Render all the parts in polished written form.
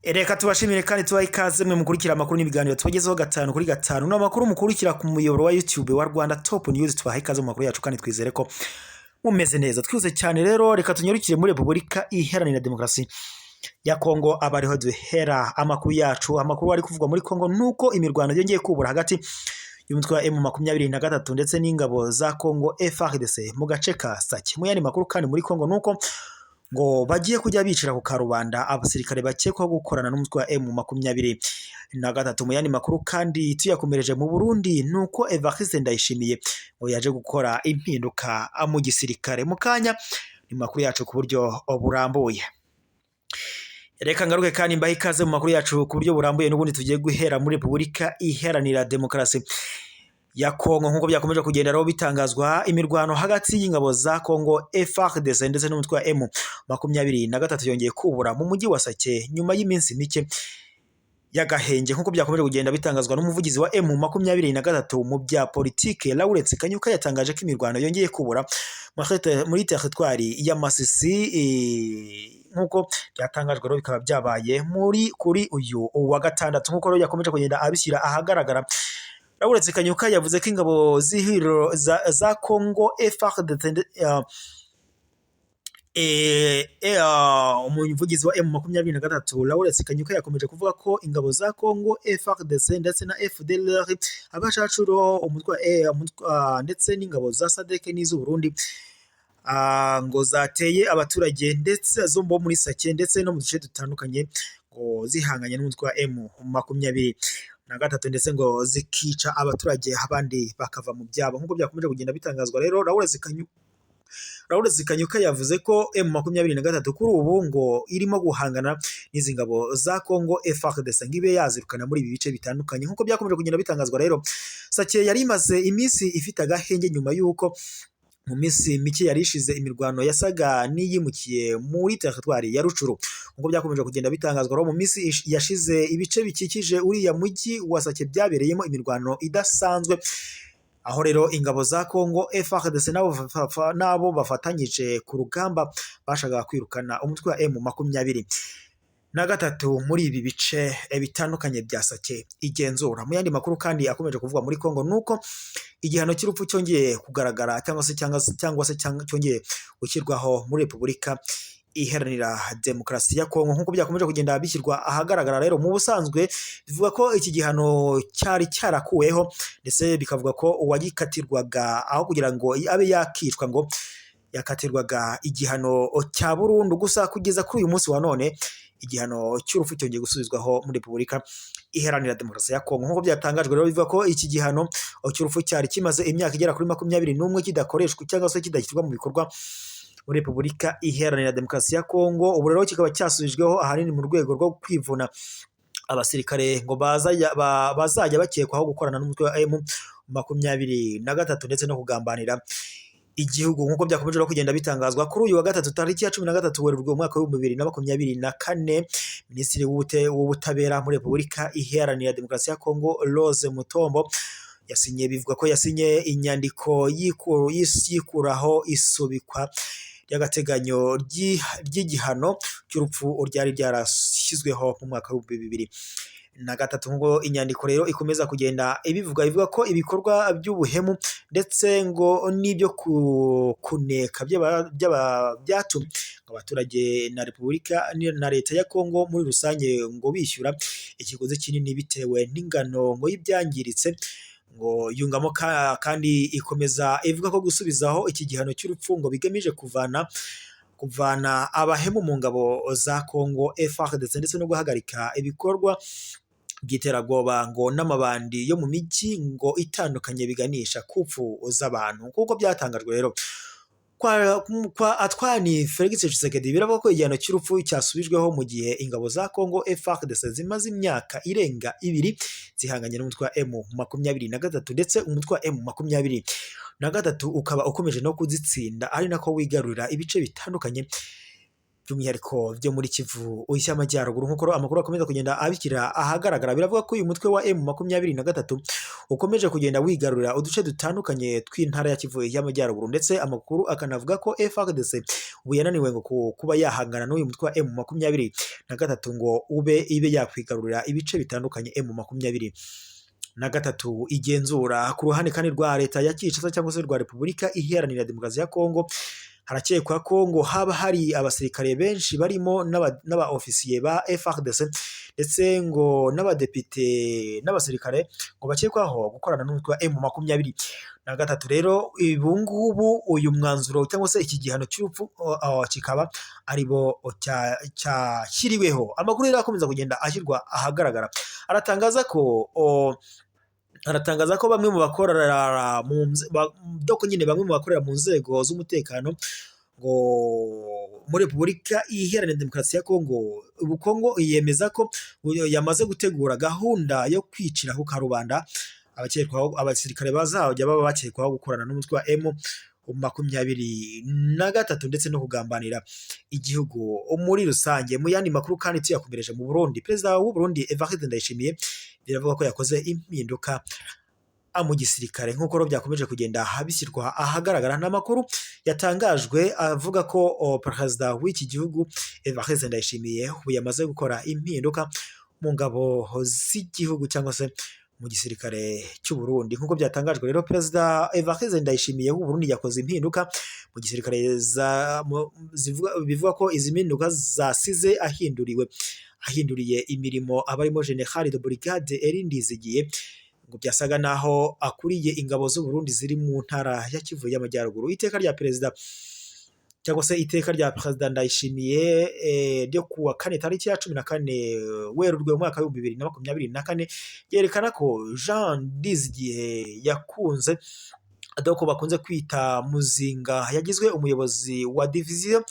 Reka tubashimire kandi tubaha ikaze mwe mukurikira amakuru n'ibiganiro tubagezeho gatanu kuri gatanu n'amakuru mukurikira ku muyoboro wa YouTube wa Rwanda Top News. Tubaha ikaze mu makuru yacu kandi twizere ko mumeze neza. Twize cyane rero, reka tunyarukire muri Repubulika Iharanira Demokarasi ya Kongo. Abariho duhera amakuru yacu. Amakuru ari kuvugwa muri Kongo nuko imirwano yongeye kubura hagati y'umutwe wa M23 ndetse n'ingabo za Kongo Fardc mu gace ka Sake. Mu yandi makuru kandi muri Kongo nuko ngo bagiye kujya bicira ku karubanda abasirikare bakekwaho gukorana n'umutwe wa M23. Mu yandi makuru kandi tuyakomereje mu Burundi nuko Evariste Ndayishimiye ngo yaje gukora impinduka mu gisirikare. Mu kanya ni makuru yacu ku buryo burambuye. Reka ngaruke kandi mbahe ikaze mu makuru yacu ku buryo burambuye, n'ubundi tugiye guhera muri Repubulika Iharanira Demokarasi ya Kongo. Nkuko byakomeje kugenda rero bitangazwa, imirwano hagati y'ingabo za Kongo FARDC ndetse n'umutwe wa M23 yongeye kubura mu mujyi wa Sake nyuma y'iminsi mike y'agahenge. Nkuko byakomeje kugenda bitangazwa n'umuvugizi wa M23 mu bya politike Yirukanye yatangaje ko imirwano yongeye kubura muri territoire ya Masisi. Nkuko byatangajwe rero bikaba byabaye kuri uyu wa gatandatu. Nkuko rero yakomeje kugenda abishyira ahagaragara, Yirukanye yavuze ko ingabo z'ihuriro za Kongo FARDC umuvugizi wa M23 Yirukanye yakomeje kuvuga ko ingabo za Kongo FARDC ndetse na FDLR abashacuro umutwe ndetse n'ingabo za SADC n'iz'u Burundi ngo zateye abaturage ndetse zo muri Sake ndetse no mu duce dutandukanye ngo zihanganye n'umutwe wa M23 ndetse ngo zikica abaturage abandi bakava mu byabo. Nkuko byakomeje kugenda bitangazwa rero, Yirukanye yavuze ko M23 kuri ubu ngo irimo guhangana n'izi ngabo za Kongo FARDC ngibe yazirukana muri ibi bice bitandukanye. Nkuko byakomeje kugenda bitangazwa rero, Sake yari imaze iminsi ifite agahenge nyuma y'uko mu minsi mike yari ishize imirwano yasaga n'iyimukiye muri territoire ya Rucuru. Nkuko byakomeje kugenda bitangazwa rero, mu minsi yashize ibice bikikije uriya mujyi wa Sake byabereyemo imirwano idasanzwe, aho rero ingabo za Kongo FARDC nabo bafatanyije ku rugamba bashaka kwirukana umutwe wa M23 muri ibi bice bitandukanye bya Sake igenzura. Mu yandi makuru kandi akomeje kuvuga muri Kongo nuko igihano cy'urupfu cyongeye kugaragara cyangwa se cyongeye gushyirwaho muri Repubulika Iharanira Demokarasi ya Kongo. Nkuko byakomeje kugenda bishyirwa ahagaragara rero, mu busanzwe bivuga ko iki gihano cyari cyarakuweho ndetse bikavuga ko uwagikatirwaga aho kugira ngo abe yakicwa ngo yakatirwaga igihano cya burundu. Gusa kugeza kuri uyu munsi wa none igihano cy'urupfu cyongeye gusubizwaho muri Repubulika Iharanira Demokarasi ya Kongo. Nkuko byatangajwe rero, bivuga ko iki gihano cy'urupfu cyari kimaze imyaka igera kuri 21 kidakoreshwa cyangwa se kidashyirwa mu bikorwa muri Repubulika Iharanira Demokarasi ya Kongo. Ubu rero kikaba cyasubijweho ahanini mu rwego rwo kwivuna abasirikare ngo bazajya bakekwaho gukorana n'umutwe wa M23 ndetse no kugambanira igihugu. Nkuko byakomeje kugenda bitangazwa, kuri uyu wa gatatu tariki ya 13 Werurwe umwaka wa 2024, Minisitiri w'Ubutabera muri Repubulika Iharanira Demokarasi ya Kongo Rose Mutombo bivuga ko yasinye inyandiko yikuraho isubikwa ry'agateganyo ry'igihano cy'urupfu ryari ryarashyizweho mu mwaka wa 2023. Ngo inyandiko rero ikomeza kugenda ivuga ko ibikorwa by'ubuhemu ndetse ngo n'ibyo kuneka byatumye abaturage na Repubulika na leta ya Kongo muri rusange ngo bishyura ikiguzi kinini bitewe n'ingano ngo y'ibyangiritse. Ngo yungamo kandi ikomeza ivuga ko gusubizaho iki gihano cy'urupfu ngo bigamije kuvana abahemu mu ngabo za Kongo FARDC ndetse no guhagarika ibikorwa by'iterabwoba ngo n'amabandi yo mu mijyi ngo itandukanye biganisha ku mpfu z'abantu. Kuko byatangajwe rero kwa Atwani Felix Tshisekedi, biravuga ko igihano cy'urupfu cyasubijweho mu gihe ingabo za Kongo FARDC zimaze imyaka irenga 2 zihanganye n'umutwe wa M23 ndetse umutwe wa M23 ukaba ukomeje no kuzitsinda, ari nako wigarurira ibice bitandukanye by'umwihariko byo muri Kivu y'Amajyaruguru. Nk'uko amakuru akomeza kugenda abikira ahagaragara, biravuga ko uyu mutwe wa M23 ukomeje kugenda wigarurira uduce dutandukanye tw'intara ya Kivu y'Amajyaruguru, ndetse amakuru akanavuga ko Fardc ubu yananiwe ngo kuba yahangana n'uyu mutwe wa M23 ngo ibe yakwigarurira ibice bitandukanye M23 igenzura. Ku ruhande kandi rwa leta ya Kinshasa cyangwa se rwa Repubulika Iharanira Demokarasi ya Kongo, harakekwa ko ngo haba hari abasirikare benshi barimo n'aba ofisiye ba Fardc ndetse ngo n'abadepite n'abasirikare ngo bakekwaho gukorana n'umutwe wa M23. Rero ubu ngubu uyu mwanzuro cyangwa se iki gihano cy'urupfu kikaba aribo cyashyiriweho. Amakuru rero akomeza kugenda ashyirwa ahagaragara, aratangaza ko bamwe mu bakorera mu nzego z'umutekano ngo muri Repubulika Iharanira Demokarasi ya Kongo, ubu Kongo yemeza ko yamaze gutegura gahunda yo kwicira ku karubanda abasirikare bazajya baba bakekwaho gukorana n'umutwe wa M23 ndetse no kugambanira igihugu muri rusange. Mu yandi makuru kandi tuyakomereje mu Burundi, perezida w'u Burundi Evariste Ndayishimiye biravuga ko yakoze impinduka mu gisirikare. Nk'uko byakomeje kugenda bishyirwa ahagaragara, n'amakuru yatangajwe avuga ko perezida w'iki gihugu Evariste Ndayishimiye ubu yamaze gukora impinduka mu ngabo z'igihugu cyangwa se mu gisirikare cy'u Burundi. Nk'uko byatangajwe rero, perezida Evariste Ndayishimiye w'u Burundi yakoze impinduka mu gisirikare bivuga ko izi mpinduka zasize ahinduriye imirimo abarimo General de Brigade Erindizigiye, ngo byasaga naho akuriye ingabo z'u Burundi ziri mu ntara ya Kivu y'Amajyaruguru. Iteka rya perezida Ndayishimiye ryo kuwa kane tariki ya 14 Werurwe mu mwaka wa 2024 yerekana ko Jean Dizigiye yakunze adoko bakunze kwita Muzinga yagizwe umuyobozi wa division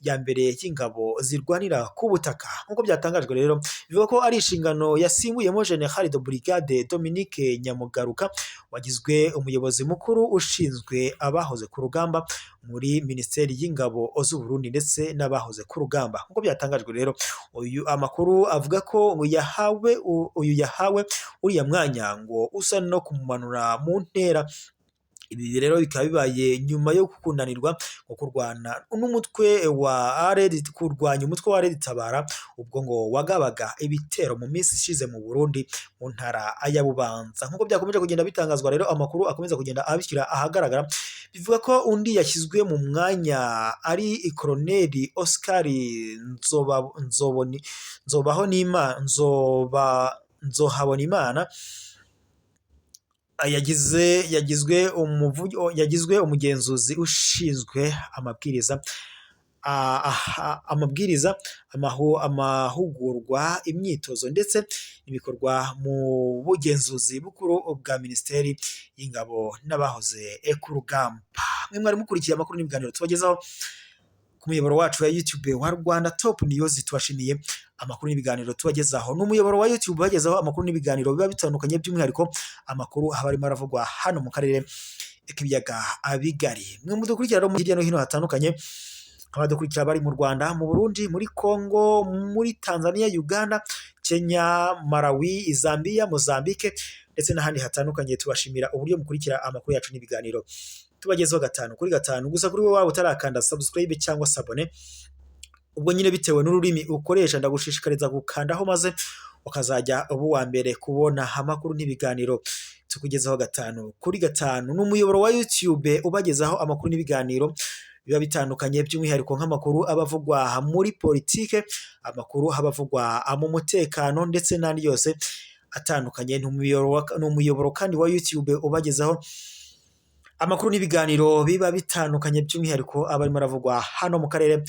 ya mbere y'ingabo zirwanira ku butaka. Nk'uko byatangajwe rero, bivuga ko ari inshingano yasimbuyemo General de Brigade Dominique Nyamugaruka wagizwe umuyobozi mukuru ushinzwe abahoze ku rugamba muri Minisiteri y'Ingabo z'u Burundi ndetse n'abahoze ku rugamba. Nk'uko byatangajwe rero, uyu amakuru avuga ko yahawe uriya mwanya ngo usa no kumumanura mu ntera. Ibi rero bikaba bibaye nyuma yo kunanirwa ngo kurwanya umutwe wa Red Tabara, ubwo ngo wagabaga ibitero mu minsi ishize mu Burundi mu ntara ya Bubanza. Nk'uko byakomeje kugenda bitangazwa rero, amakuru akomeza kugenda abishyira ahagaragara, bivuga ko undi yashyizwe mu mwanya ari Koloneli Oscar Nzohabonimana yagizwe umugenzuzi ushinzwe amahugurwa, imyitozo ndetse n'ibikorwa mu bugenzuzi bukuru bwa Minisiteri y'Ingabo n'abahoze ku rugamba. Mwe mwari mukurikiye amakuru n'ibiganiro tubagezaho ku muyoboro wacu wa YouTube wa Rwanda Top News. Tubashimiye amakuru n'ibiganiro tubagezaho. N'umuyoboro wa YouTube bagezaho amakuru n'ibiganiro biba bitandukanye, by'umwihariko amakuru haba arimo aravugwa hano mu karere k'ibiyaga bigari. Mwe mudukurikira mu hirya no hino hatandukanye, abadukurikira bari mu Rwanda, mu Burundi, muri Kongo, muri Tanzania, Uganda, Kenya, Malawi, Zambia, Mozambique ndetse n'ahandi hatandukanye. Tubashimira uburyo mukurikira amakuru yacu n'ibiganiro tubagezaho 5 kuri 5. Gusa kuri wowe waba utarakanda subscribe cyangwa sabone, ubwo nyine bitewe n'ururimi ukoresha, ndagushishikariza gukandaho maze ukazajya uwa mbere kubona amakuru n'ibiganiro tukugezaho 5 kuri 5. N'umuyoboro wa YouTube ubagezaho amakuru n'ibiganiro biba bitandukanye, by'umwihariko nk'amakuru abavugwa muri politike, amakuru abavugwa mu mutekano ndetse n'andi yose atandukanye. N'umuyoboro kandi wa YouTube ubagezaho amakuru n'ibiganiro biba bitandukanye, by'umwihariko abarimo aravugwa hano mu karere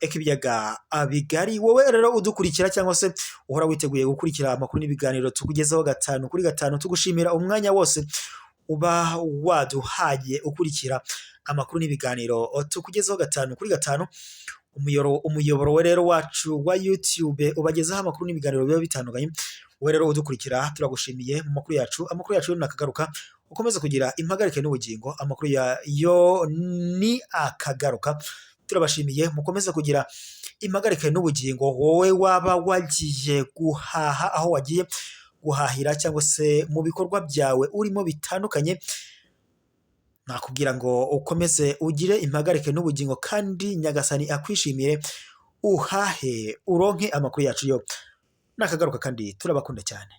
k'ibiyaga bigari. Wowe rero udukurikira cyangwa se uhora witeguye gukurikira amakuru n'ibiganiro tukugezaho 5 kuri 5, tugushimira umwanya wose uba waduhaye ukurikira amakuru n'ibiganiro tukugezaho 5 kuri 5. Umuyoboro rero wacu wa YouTube ubagezaho amakuru n'ibiganiro biba bitandukanye. Wowe rero udukurikira turagushimiye mu makuru yacu nakagaruka. Ukomeza kugira impagarike n'ubugingo, amakuru yo ni akagaruka. turabashimiye mukomeze kugira impagarike n'ubugingo, wowe waba wagiye guhaha aho wagiye guhahira cyangwa se mu bikorwa byawe urimo bitandukanye, nakubwira ngo ukomeze ugire impagarike n'ubugingo kandi Nyagasani akwishimire, uhahe uronke amakuru yacu yo nakagaruka kandi turabakunda cyane.